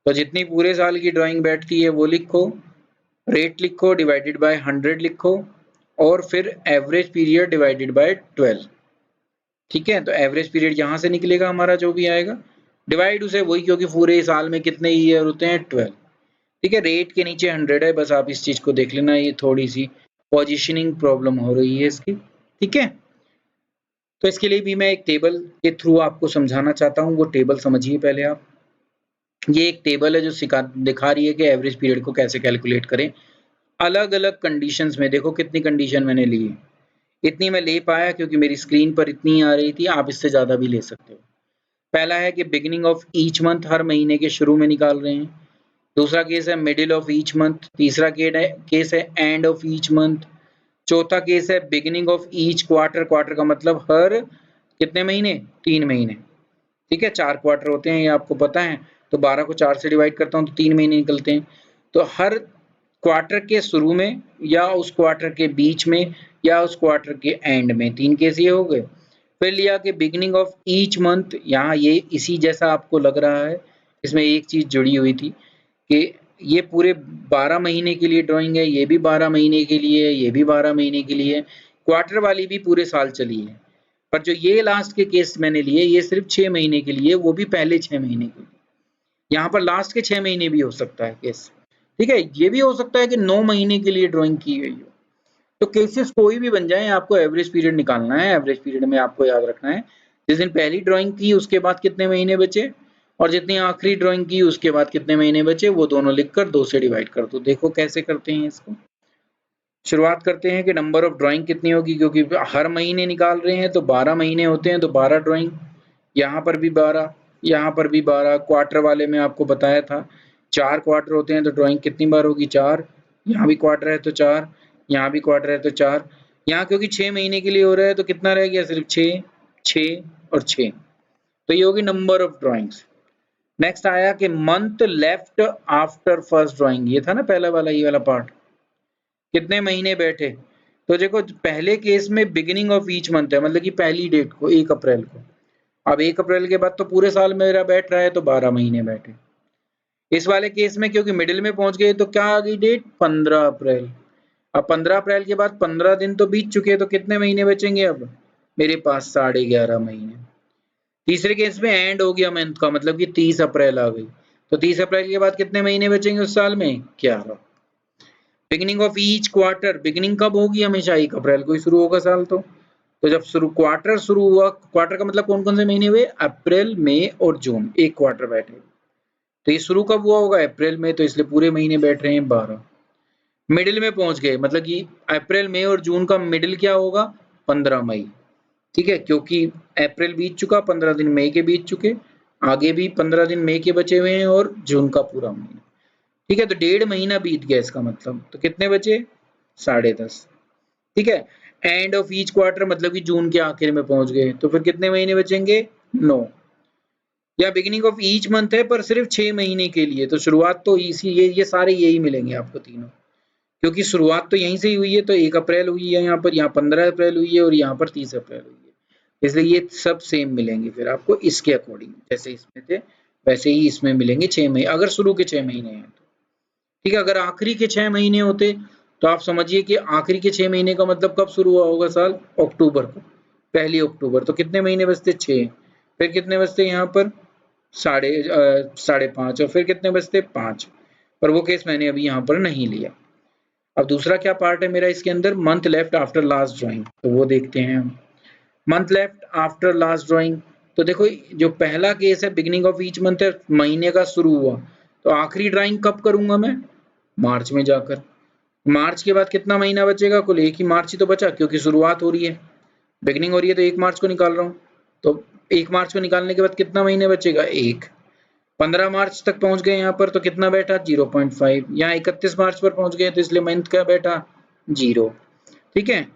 तो जितनी पूरे साल की ड्राइंग बैठती है वो लिखो, रेट लिखो, डिवाइडेड बाय 100 लिखो, और फिर एवरेज पीरियड डिवाइडेड बाय 12। ठीक है, तो एवरेज पीरियड यहाँ से निकलेगा हमारा जो भी आएगा, डिवाइड उसे वही, क्योंकि पूरे साल में कितने ईयर होते हैं 12। ठीक है, रेट के नीचे 100 है, बस आप इस चीज को देख लेना, ये थोड़ी सी पोजीशनिंग प्रॉब्लम हो रही है इसकी। ठीक है, तो इसके लिए भी मैं एक टेबल के थ्रू आपको समझाना चाहता हूँ, वो टेबल समझिए पहले आप। ये एक टेबल है जो दिखा रही है कि एवरेज पीरियड को कैसे कैलकुलेट करें अलग अलग कंडीशंस में। देखो कितनी कंडीशन मैंने ली है, इतनी मैं ले पाया क्योंकि मेरी स्क्रीन पर इतनी आ रही थी, आप इससे ज्यादा भी ले सकते हो। पहला है कि बिगिनिंग ऑफ ईच मंथ, हर महीने के शुरू में निकाल रहे हैं। दूसरा केस है मिडिल ऑफ ईच मंथ। तीसरा केस है एंड ऑफ ईच मंथ। चौथा केस है beginning of each quarter, quarter का मतलब हर कितने महीने, 3 महीने। ठीक है, 4 क्वार्टर होते हैं ये आपको पता है, तो 12 को 4 से डिवाइड करता हूँ तो 3 महीने निकलते हैं। तो हर क्वार्टर के शुरू में, या उस क्वार्टर के बीच में, या उस क्वार्टर के एंड में, 3 केस ये हो गए। फिर लिया कि बिगिनिंग ऑफ ईच मंथ, यहाँ ये इसी जैसा आपको लग रहा है, इसमें एक चीज जुड़ी हुई थी कि ये पूरे 12 महीने के लिए ड्राइंग है, ये भी 12 महीने के लिए है, ये भी 12 महीने के लिए है, क्वार्टर वाली भी पूरे साल चली है। पर जो ये लास्ट के केस मैंने लिए ये सिर्फ 6 महीने के लिए, वो भी पहले 6 महीने के लिए। यहाँ पर लास्ट के 6 महीने भी हो सकता है केस। ठीक है, ये भी हो सकता है कि 9 महीने के लिए ड्राइंग की गई हो। तो केसेस कोई भी बन जाए, आपको एवरेज पीरियड निकालना है। एवरेज पीरियड में आपको याद रखना है जिस दिन पहली ड्राइंग की उसके बाद कितने महीने बचे, और जितनी आखिरी ड्राइंग की उसके बाद कितने महीने बचे, वो दोनों लिखकर 2 से डिवाइड कर दो। देखो कैसे करते हैं इसको। शुरुआत करते हैं कि नंबर ऑफ ड्राइंग कितनी होगी, क्योंकि हर महीने निकाल रहे हैं तो 12 महीने होते हैं, तो 12 ड्राइंग, यहाँ पर भी 12, यहाँ पर भी 12। क्वार्टर वाले में आपको बताया था 4 क्वार्टर होते हैं, तो ड्राइंग कितनी बार होगी, 4। यहाँ भी क्वार्टर है तो 4, यहाँ भी क्वार्टर है तो 4। यहाँ क्योंकि 6 महीने के लिए हो रहा है तो कितना रह गया, सिर्फ 6, 6 और 6। तो ये होगी नंबर ऑफ ड्राइंग्स। नेक्स्ट आया कि month left after first drawing, ये था ना पहला वाला, ये वाला पार्ट, कितने महीने बैठे। तो देखो पहले केस में बिगिनिंग ऑफ ईच मंथ है, मतलब कि पहली डेट को, 1 अप्रैल को। अब 1 अप्रैल के बाद तो पूरे साल मेरा बैठ रहा है, तो 12 महीने बैठे। इस वाले केस में क्योंकि मिडिल में पहुंच गए तो क्या आ गई डेट, 15 अप्रैल। अब 15 अप्रैल के बाद 15 दिन तो बीत चुके हैं, तो कितने महीने बचेंगे अब मेरे पास, 11.5 महीने। तीसरे केस में एंड हो गया मंथ का, मतलब कि 30 अप्रैल आ गई, तो 30 अप्रैल के बाद कितने महीने बचेंगे उस साल में, 11। Beginning of each quarter, beginning कब होगी, हमेशा 1 अप्रैल को ही शुरू होगा साल। तो जब क्वार्टर शुरू हुआ, क्वार्टर का मतलब कौन कौन से महीने हुए, अप्रैल, मई और जून, एक क्वार्टर बैठे। तो ये शुरू कब हुआ होगा, अप्रैल में, तो इसलिए पूरे महीने बैठ रहे हैं 12। मिडिल में पहुंच गए, मतलब कि अप्रैल, मई और जून का मिडिल क्या होगा, 15 मई। ठीक है, क्योंकि अप्रैल बीत चुका, 15 दिन मई के बीत चुके, आगे भी 15 दिन मई के बचे हुए हैं, और जून का पूरा महीना। ठीक है, तो 1.5 महीना बीत गया इसका मतलब, तो कितने बचे, 10.5। ठीक है, एंड ऑफ ईच क्वार्टर मतलब कि जून के आखिर में पहुंच गए, तो फिर कितने महीने बचेंगे, 9। या बिगिनिंग ऑफ ईच मंथ है पर सिर्फ 6 महीने के लिए, तो शुरुआत तो इसी, ये सारे यही मिलेंगे आपको तीनों, क्योंकि शुरुआत तो यहीं से ही हुई है। तो 1 अप्रैल हुई है यहाँ पर, यहाँ 15 अप्रैल हुई है, और यहाँ पर 30 अप्रैल हुई है, इसलिए ये सब सेम मिलेंगे फिर आपको इसके अकॉर्डिंग, जैसे इसमें थे वैसे ही इसमें मिलेंगे 6 महीने, अगर शुरू के 6 महीने हैं तो। ठीक है, अगर आखिरी के 6 महीने होते तो आप समझिए कि आखिरी के 6 महीने का मतलब कब शुरू हुआ होगा साल, अक्टूबर को, 1 अक्टूबर, तो कितने महीने बचते, 6। फिर कितने बचते यहाँ पर, 5.5, और फिर कितने बचते, 5। पर वो केस मैंने अभी यहाँ पर नहीं लिया। अब दूसरा क्या पार्ट है मेरा इसके अंदर, month left after last drawing, तो वो देखते हैं हम। Month left after last drawing, तो देखो जो पहला केस है बिगिनिंग ऑफ ईच मंथ है, महीने का शुरू हुआ, तो आखिरी ड्राइंग कब करूंगा मैं, मार्च में जाकर। मार्च के बाद कितना महीना बचेगा, कुल 1 ही मार्च ही तो बचा, क्योंकि शुरुआत हो रही है। बिगनिंग हो रही है तो 1 मार्च को निकाल रहा हूँ, तो 1 मार्च को निकालने के बाद कितना महीने बचेगा 1। 15 मार्च तक पहुंच गए यहाँ पर तो कितना बैठा 0.5। यहाँ 31 मार्च पर पहुंच गए तो इसलिए मंथ क्या बैठा 0। ठीक है।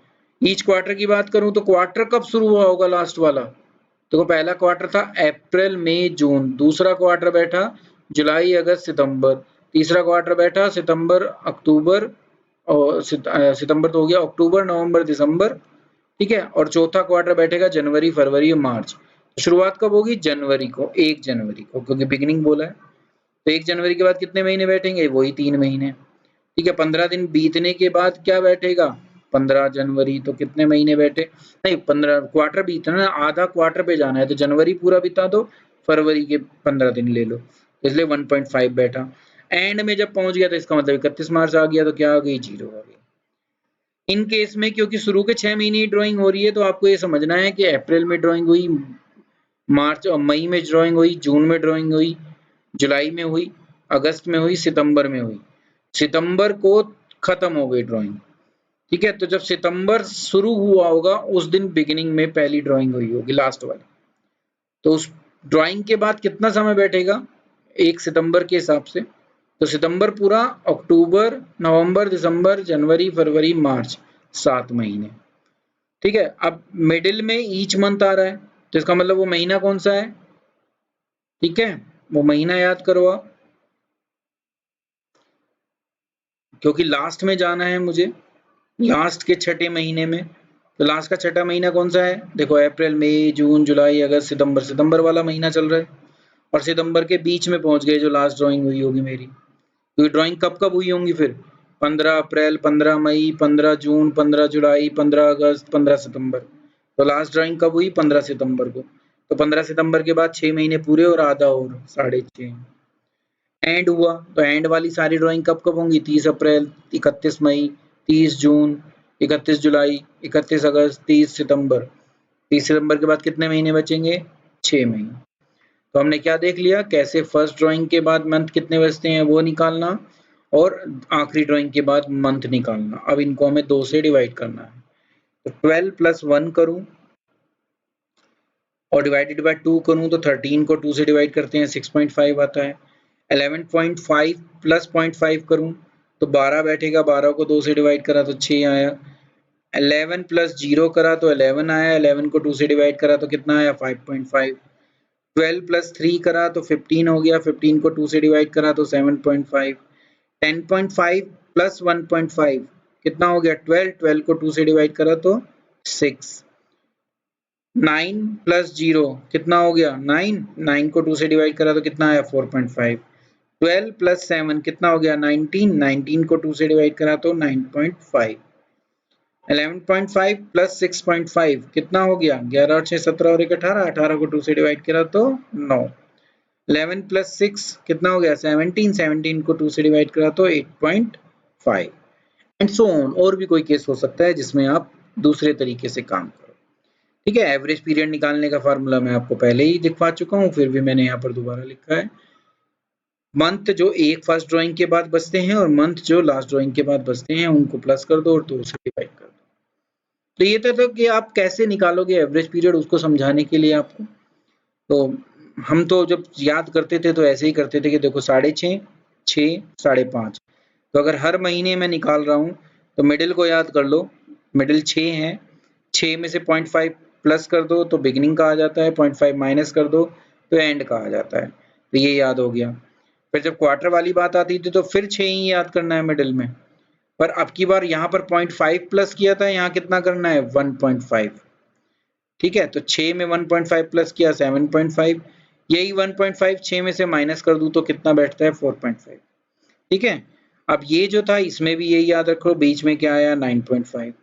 ईच क्वार्टर की बात करूं तो क्वार्टर कब शुरू हुआ होगा लास्ट वाला, तो पहला क्वार्टर था अप्रैल मई जून, दूसरा क्वार्टर बैठा जुलाई अगस्त सितंबर, तीसरा क्वार्टर बैठा सितंबर अक्टूबर, और सितंबर तो हो गया, अक्टूबर नवंबर दिसंबर, ठीक है, और चौथा क्वार्टर बैठेगा जनवरी फरवरी मार्च। शुरुआत कब होगी जनवरी को, 1 जनवरी को, क्योंकि बिगिनिंग बोला है। तो 1 जनवरी के बाद कितने महीने बैठेंगे, वही 3 महीने। ठीक है, 15 दिन बीतने के बाद क्या बैठेगा 15 जनवरी, तो कितने महीने बैठे, नहीं 15 क्वार्टर बीतना ना, आधा क्वार्टर पे जाना है, तो जनवरी पूरा बिता दो, फरवरी के 15 दिन ले लो, इसलिए 1.5 बैठा। एंड में जब पहुंच गया तो इसका मतलब 31 मार्च आ गया, तो क्या आ गई 0 आ गई। इन केस में क्योंकि शुरू के 6 महीने ड्राइंग हो रही है, तो आपको ये समझना है कि अप्रैल में ड्राइंग हुई, मार्च और मई में ड्राइंग हुई, जून में ड्राइंग हुई, जुलाई में हुई, अगस्त में हुई, सितंबर में हुई, सितंबर को खत्म हो गई ड्राइंग। ठीक है, तो जब सितंबर शुरू हुआ होगा उस दिन बिगिनिंग में पहली ड्राइंग हुई होगी, लास्ट वाली। तो उस ड्राइंग के बाद कितना समय बैठेगा 1 सितंबर के हिसाब से, तो सितंबर पूरा, अक्टूबर नवंबर दिसंबर जनवरी फरवरी मार्च, 7 महीने। ठीक है, अब मिडिल में ईच मंथ आ रहा है, तो इसका मतलब वो महीना कौन सा है, ठीक है, वो महीना याद करो आप, क्योंकि लास्ट में जाना है मुझे, लास्ट के छठे महीने में। तो लास्ट का छठा महीना कौन सा है, देखो अप्रैल मई जून जुलाई अगस्त सितंबर, सितंबर वाला महीना चल रहा है, और सितंबर के बीच में पहुंच गए जो लास्ट ड्राइंग हुई होगी मेरी। क्योंकि ड्राइंग कब कब हुई होंगी फिर, 15 अप्रैल, 15 मई, 15 जून, 15 जुलाई, 15 अगस्त, 15 सितंबर। तो लास्ट ड्राइंग कब हुई 15 सितंबर को, तो 15 सितंबर के बाद 6 महीने पूरे और आधा और 6.5। एंड हुआ तो एंड वाली सारी ड्राइंग कब कब होंगी, 30 अप्रैल, 31 मई, 30 जून, 31 जुलाई, 31 अगस्त, 30 सितंबर। 30 सितंबर के बाद कितने महीने बचेंगे 6 महीने। तो हमने क्या देख लिया, कैसे फर्स्ट ड्राइंग के बाद मंथ कितने बचते हैं वो निकालना, और आखिरी ड्राइंग के बाद मंथ निकालना। अब इनको हमें 2 से डिवाइड करना है, तो 12 + 1 करूं और डिवाइडेड बाय 2 करूं तो 13 को 2 से डिवाइड करते हैं 6.5 आता है। 11.5 + 0.5 करूं तो 12 बैठेगा, 12 को 2 से डिवाइड करा तो 6 आया। 11 + 0 करा तो 11 आया, 11 को 2 से डिवाइड करा तो कितना आया 5.5। 12 + 3 करा तो 15 हो गया, 15 को 2 से डिवाइड करा तो 7.5। 10.5 + 1.5 कितना हो गया 12, 12 को 2 से डिवाइड करा तो 6। 9 + 0 कितना हो गया 9, 9 को 2 से डिवाइड करा तो कितना आया 4.5। 12 + 7 कितना हो गया 19, 19 को 2 से डिवाइड करा तो 9.5। 11.5 + 6.5 कितना हो गया 11 और 6 17 और 1 18, 18 को 2 से डिवाइड करा तो 9। 11 + 6 कितना हो गया 17, 17 को 2 से डिवाइड करा तो 8.5 एंड सो ऑन। और भी कोई केस हो सकता है जिसमें आप दूसरे तरीके से काम करो। ठीक है, एवरेज पीरियड निकालने का फार्मूला मैं आपको पहले ही दिखवा चुका हूँ, फिर भी मैंने यहाँ पर दोबारा लिखा है। मंथ जो एक फर्स्ट ड्राइंग के बाद बचते हैं और मंथ जो लास्ट ड्राइंग के बाद बचते हैं उनको प्लस कर दो और 2 से डिवाइड कर दो। तो ये तो था कि आप कैसे निकालोगे एवरेज पीरियड, उसको समझाने के लिए आपको। तो हम तो जब याद करते थे तो ऐसे ही करते थे कि देखो 6.5, 6, 5.5। तो अगर हर महीने में निकाल रहा हूँ तो मिडिल को याद कर लो, मिडिल 6 है, 6 में से 0.5 प्लस कर दो तो बिगिनिंग का आ जाता है, 0.5 माइनस कर दो तो एंड का आ जाता है। तो ये याद हो गया। फिर जब क्वार्टर वाली बात आती थी तो फिर 6 ही याद करना है मिडिल में, पर अब की बार यहाँ पर 0.5 प्लस किया था, यहाँ कितना करना है 1.5। ठीक है, तो 6 में 1.5 प्लस किया 7.5, यही 1.5 6 में से माइनस कर दूं तो कितना बैठता है 4.5। ठीक है, अब ये जो था इसमें भी यही याद रखो, बीच में क्या आया 9.5।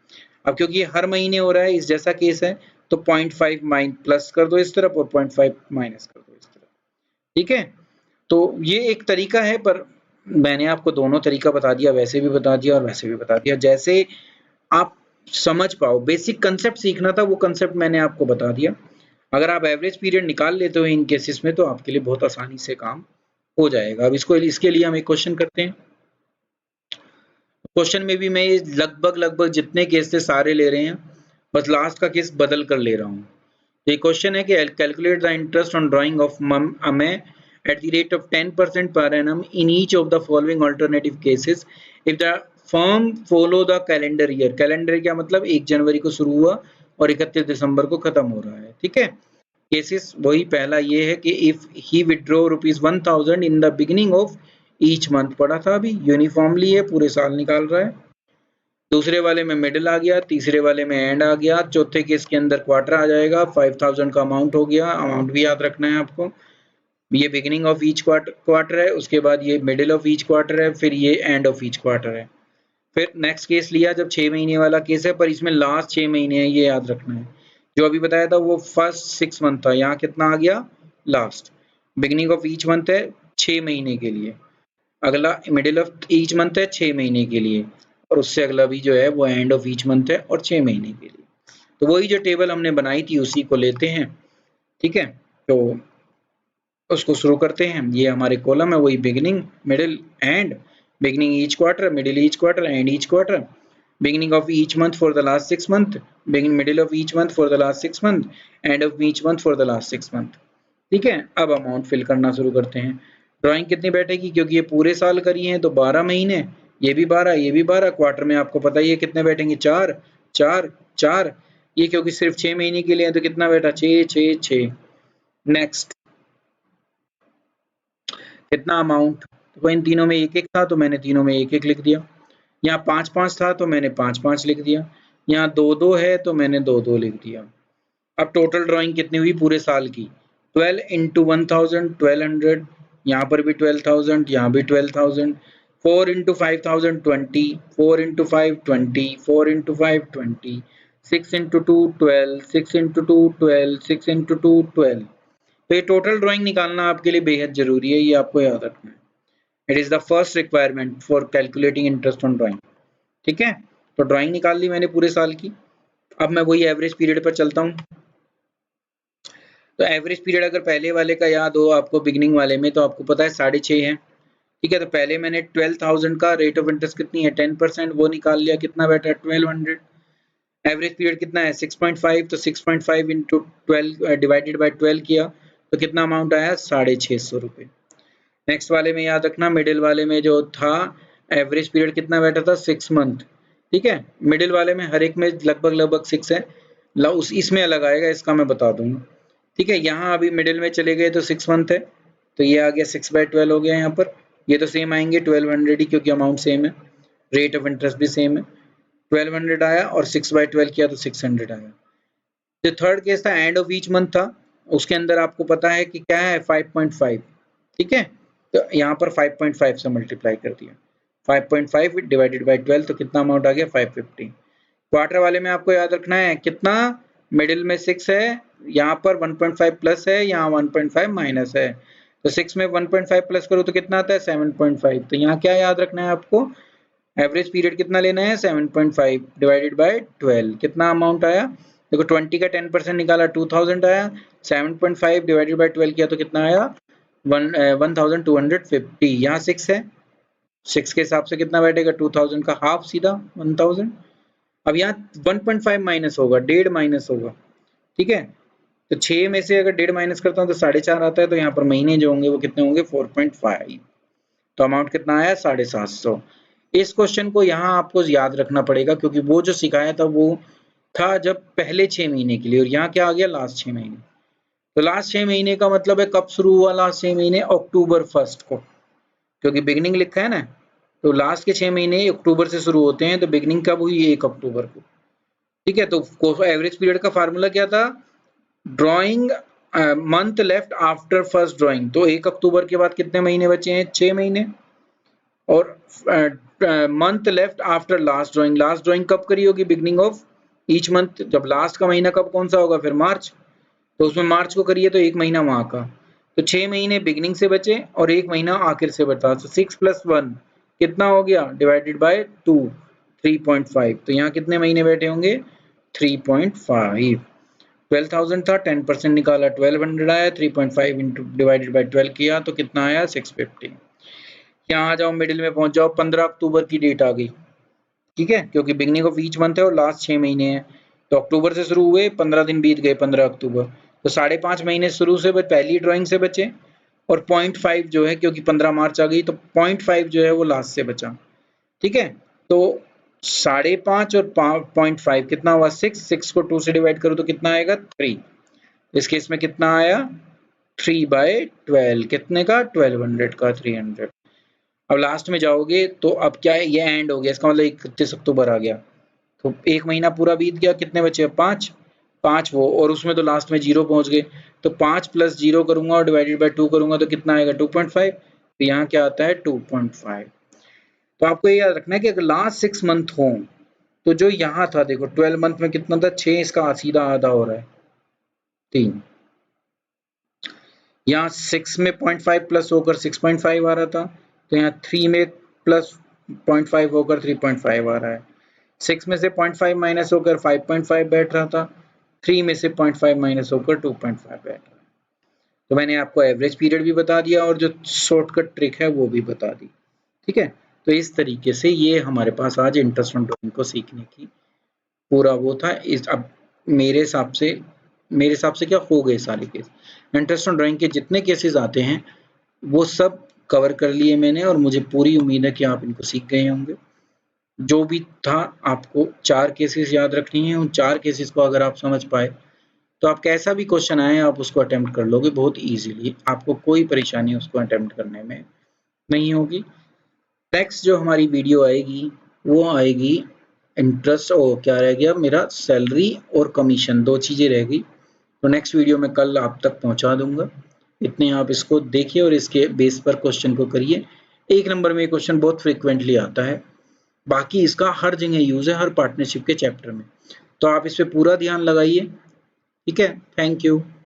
अब क्योंकि हर महीने हो रहा है इस जैसा केस है तो 0.5 प्लस कर दो इस तरफ और 0.5 माइनस कर दो इस तरफ। ठीक है, तो ये एक तरीका है, पर मैंने आपको दोनों तरीका बता दिया, वैसे भी बता दिया और वैसे भी बता दिया, जैसे आप समझ पाओ। बेसिक कंसेप्ट सीखना था, वो कंसेप्ट मैंने आपको बता दिया। अगर आप एवरेज पीरियड निकाल लेते हो इन केसेस में तो आपके लिए बहुत आसानी से काम हो जाएगा। अब इसके लिए हम एक क्वेश्चन करते हैं। क्वेश्चन में भी मैं लगभग जितने केस थे सारे ले रहे हैं, बस लास्ट का केस बदल कर ले रहा हूँ। तो ये क्वेश्चन है कि calculate the interest on drawing of अमे at the rate of 10% per annum in each of the following alternative cases if the firm follow the calendar year। Calendar क्या मतलब 1 जनवरी को शुरू हुआ और 31 दिसंबर को खत्म हो रहा है, ठीक है। केसेस वही पहला ये है कि if he withdraw ₹1000 in the beginning of each month, पढ़ा था अभी, यूनिफॉर्मली है, पूरे साल निकाल रहा है। दूसरे वाले में मिडिल आ गया, तीसरे वाले में एंड आ गया, चौथे केस के अंदर क्वार्टर आ जाएगा, 5000 का अमाउंट हो गया, अमाउंट भी याद रखना है आपको। ये बिगिनिंग ऑफ ईच क्वार्टर है, उसके बाद ये मिडिल ऑफ ईच क्वार्टर है, फिर ये एंड ऑफ ईच क्वार्टर है। फिर नेक्स्ट केस लिया जब 6 महीने वाला केस है, पर इसमें लास्ट 6 महीने है, ये याद रखना है। जो अभी बताया था वो फर्स्ट 6 मंथ था, यहाँ कितना आ गया last. Beginning of each month है 6 महीने के लिए, अगला मिडिल ऑफ ईच मंथ है 6 महीने के लिए, और उससे अगला भी जो है वो एंड ऑफ ईच मंथ है और 6 महीने के लिए। तो वही जो टेबल हमने बनाई थी उसी को लेते हैं, ठीक है। तो उसको शुरू करते हैं। ये हमारे कॉलम है, वही beginning middle and, beginning each quarter, middle each quarter, and each quarter, beginning of each month for the last 6 month, beginning middle of each month for the last 6 month, end of each month for the last 6 month। ठीक है, अब amount fill करना शुरू करते हैं। Drawing कितनी बैठेगी, क्योंकि ये पूरे साल करी है तो 12 महीने, ये भी 12, ये भी 12, क्वार्टर में आपको पता ही है कितने बैठेंगे, 4 4 4, ये क्योंकि सिर्फ 6 महीने के लिए है तो कितना बैठा, 6 6 6। नेक्स्ट कितना अमाउंट, तो इन तीनों में एक एक था तो मैंने तीनों में एक एक लिख दिया। यहाँ 5 5 था तो मैंने 5 5 लिख दिया। यहाँ 2 2 है तो मैंने 2 2 लिख दिया। अब टोटल ड्राइंग कितनी हुई पूरे साल की, 12 इंटू 1000 1200, यहाँ पर भी 12000, यहाँ भी 12000, 4 into 5000 20, 4 into 5 20, 4 into 5 20, 6 into 2 12, 6 into 2 12, 6 into 2 12। तो ये टोटल ड्राइंग निकालना आपके लिए बेहद जरूरी है, ये आपको याद रखना है। It is the first requirement for calculating interest on drawing, ठीक है। तो ड्राइंग निकाल ली मैंने पूरे साल की। अब मैं वही एवरेज पीरियड पर चलता हूँ। तो एवरेज पीरियड अगर पहले वाले का याद हो आपको, बिगिनिंग वाले में, तो आपको पता है 6.5 है, ठीक है। तो पहले मैंने 12000 का रेट ऑफ इंटरेस्ट कितनी है 10%, वो निकाल लिया, कितना बैठा है 1200। एवरेज पीरियड कितना है 6.5, तो 6.5 इंटू 12 डिवाइडेड बाई 12 किया तो कितना अमाउंट आया 650 रुपये। नेक्स्ट वाले में याद रखना, मिडिल वाले में जो था एवरेज पीरियड कितना बैठा था 6 मंथ, ठीक है। मिडिल वाले में हर एक में लगभग 6 है, उस इसमें अलग आएगा, इसका मैं बता दूंगा, ठीक है। यहाँ अभी मिडिल में चले गए तो 6 मंथ है, तो ये आ गया 6/12 हो गया यहाँ पर। ये तो सेम आएंगे 1200 ही, क्योंकि अमाउंट सेम है, रेट ऑफ इंटरेस्ट भी सेम है। 1200 आया और 6/12 किया तो 600 आया। जो थर्ड केस था एंड ऑफ ईच मंथ था, उसके अंदर आपको पता है कि क्या है 5.5, ठीक है। तो यहाँ पर 5.5 से मल्टीप्लाई कर दिया, 5.5 डिवाइडेड बाई 12 तो कितना अमाउंट आ गया 550। क्वार्टर वाले में आपको याद रखना है कितना, मिडिल में 6 है, यहाँ पर 1.5 प्लस है, यहाँ 1.5 माइनस है, तो 6 में 1.5 प्लस करो तो कितना आता है 7.5। तो यहाँ क्या याद रखना है आपको, एवरेज पीरियड कितना लेना है 7.5 डिवाइडेड बाई 12, कितना अमाउंट आया, देखो 20 का 10% निकाला 2000 आया, 7.5 डिवाइडेड बाई 12 किया तो कितना आया 1250। यहाँ 6 है, 6 के हिसाब से कितना बैठेगा 2000 का हाफ सीधा 1000। अब यहाँ 1.5 माइनस होगा, 1.5 माइनस होगा, ठीक है। तो 6 में से अगर 1.5 माइनस करता हूँ तो 4.5 आता है, तो यहाँ पर महीने जो होंगे वो कितने होंगे 4.5, तो अमाउंट कितना आया 750। इस क्वेश्चन को यहाँ आपको याद रखना पड़ेगा, क्योंकि वो जो सिखाया था वो था जब पहले 6 महीने के लिए, और यहाँ क्या आ गया लास्ट 6 महीने। तो लास्ट 6 महीने का मतलब है कब शुरू हुआ लास्ट 6 महीने, अक्टूबर 1 को, क्योंकि बिगिनिंग लिखा है ना, तो लास्ट के 6 महीने अक्टूबर से शुरू होते हैं, तो बिगिनिंग कब हुई 1 अक्टूबर को, ठीक है। तो एवरेज पीरियड का फार्मूला क्या था, drawing month left after first drawing, तो 1 अक्टूबर के बाद कितने महीने बचे हैं 6 महीने, और month left after last drawing, last drawing कब करी होगी बिगिनिंग ऑफ ईच मंथ, जब लास्ट का महीना कब कौन सा होगा फिर मार्च, तो उसमें मार्च को करिए तो 1 महीना वहां का, तो 6 महीने बिगिनिंग से बचे और 1 महीना आखिर से बचा, तो 6 + 1 कितना हो गया डिवाइडेड बाय 2 3.5, तो यहाँ कितने महीने बैठे होंगे 3.5। 12,000 था, 10% निकाला 1200 आया, 3.5 इंटू डिवाइडेड बाई 12 किया तो कितना आया 650। यहाँ आ जाओ मिडिल में पहुंच जाओ, 15 अक्टूबर की डेट आ गई, ठीक है, क्योंकि बिगिनिंग ऑफ ईच मंथ है और लास्ट 6 महीने हैं। तो अक्टूबर से शुरू हुए, 15 दिन बीत गए, 15 अक्टूबर, तो 5.5 महीने शुरू से पहली ड्राइंग से बचे, और 0.5 जो है, क्योंकि 15 मार्च आ गई तो 0.5 जो है वो लास्ट से बचा। ठीक है, तो 5.5 और 0.5 कितना हुआ, 6 को 2 से डिवाइड करो तो कितना आएगा, 3। इस केस में कितना आया, 3/12, कितने का, 1200 का, 300। अब लास्ट में जाओगे तो अब क्या है, ये एंड हो गया, इसका मतलब 31 अक्टूबर आ गया, तो एक महीना पूरा बीत गया, कितने बचे, 5 वो, और उसमें तो लास्ट में 0 पहुंच गए, तो 5 + 0 करूंगा और डिवाइडेड बाय 2 करूंगा तो कितना आएगा, 2.5। तो यहाँ क्या आता है, 2.5। तो आपको ये याद रखना है कि अगर लास्ट 6 मंथ हो, तो जो यहाँ था देखो 12 मंथ में कितना था, 6, इसका सीधा आधा हो रहा है, 3। यहाँ 6 में 0.5 प्लस होकर 6.5 आ रहा था, तो यहाँ 3 में प्लस 0.5 होकर 3.5 आ रहा है। 6 में से 0.5 माइनस होकर 5.5 बैठ रहा था, 3 में से 0.5 माइनस होकर 2.5 बैठ रहा है। तो मैंने आपको एवरेज पीरियड भी बता दिया और जो शॉर्टकट ट्रिक है वो भी बता दी। ठीक है, तो इस तरीके से ये हमारे पास आज इंटरेस्ट ऑन ड्राइंग को सीखने की पूरा वो था। इस अब मेरे हिसाब से क्या हो गए सारे केस, इंटरेस्ट ऑन ड्राइंग के जितने केसेस आते हैं वो सब कवर कर लिए मैंने, और मुझे पूरी उम्मीद है कि आप इनको सीख गए होंगे। जो भी था, आपको 4 केसेस याद रखनी है, उन 4 केसेस को अगर आप समझ पाए तो आप कैसा भी क्वेश्चन आए आप उसको अटेम्प्ट कर लोगे बहुत इजीली, आपको कोई परेशानी उसको अटेम्प्ट करने में नहीं होगी। नेक्स्ट जो हमारी वीडियो आएगी वो आएगी इंटरेस्ट, और क्या रह गया मेरा, सैलरी और कमीशन, 2 चीज़ें रह गई। तो नेक्स्ट वीडियो में कल आप तक पहुंचा दूंगा। इतने आप इसको देखिए और इसके बेस पर क्वेश्चन को करिए। 1 नंबर में क्वेश्चन बहुत फ्रिक्वेंटली आता है, बाकी इसका हर जगह यूज है, हर पार्टनरशिप के चैप्टर में, तो आप इस पे पूरा ध्यान लगाइए। ठीक है, थैंक यू।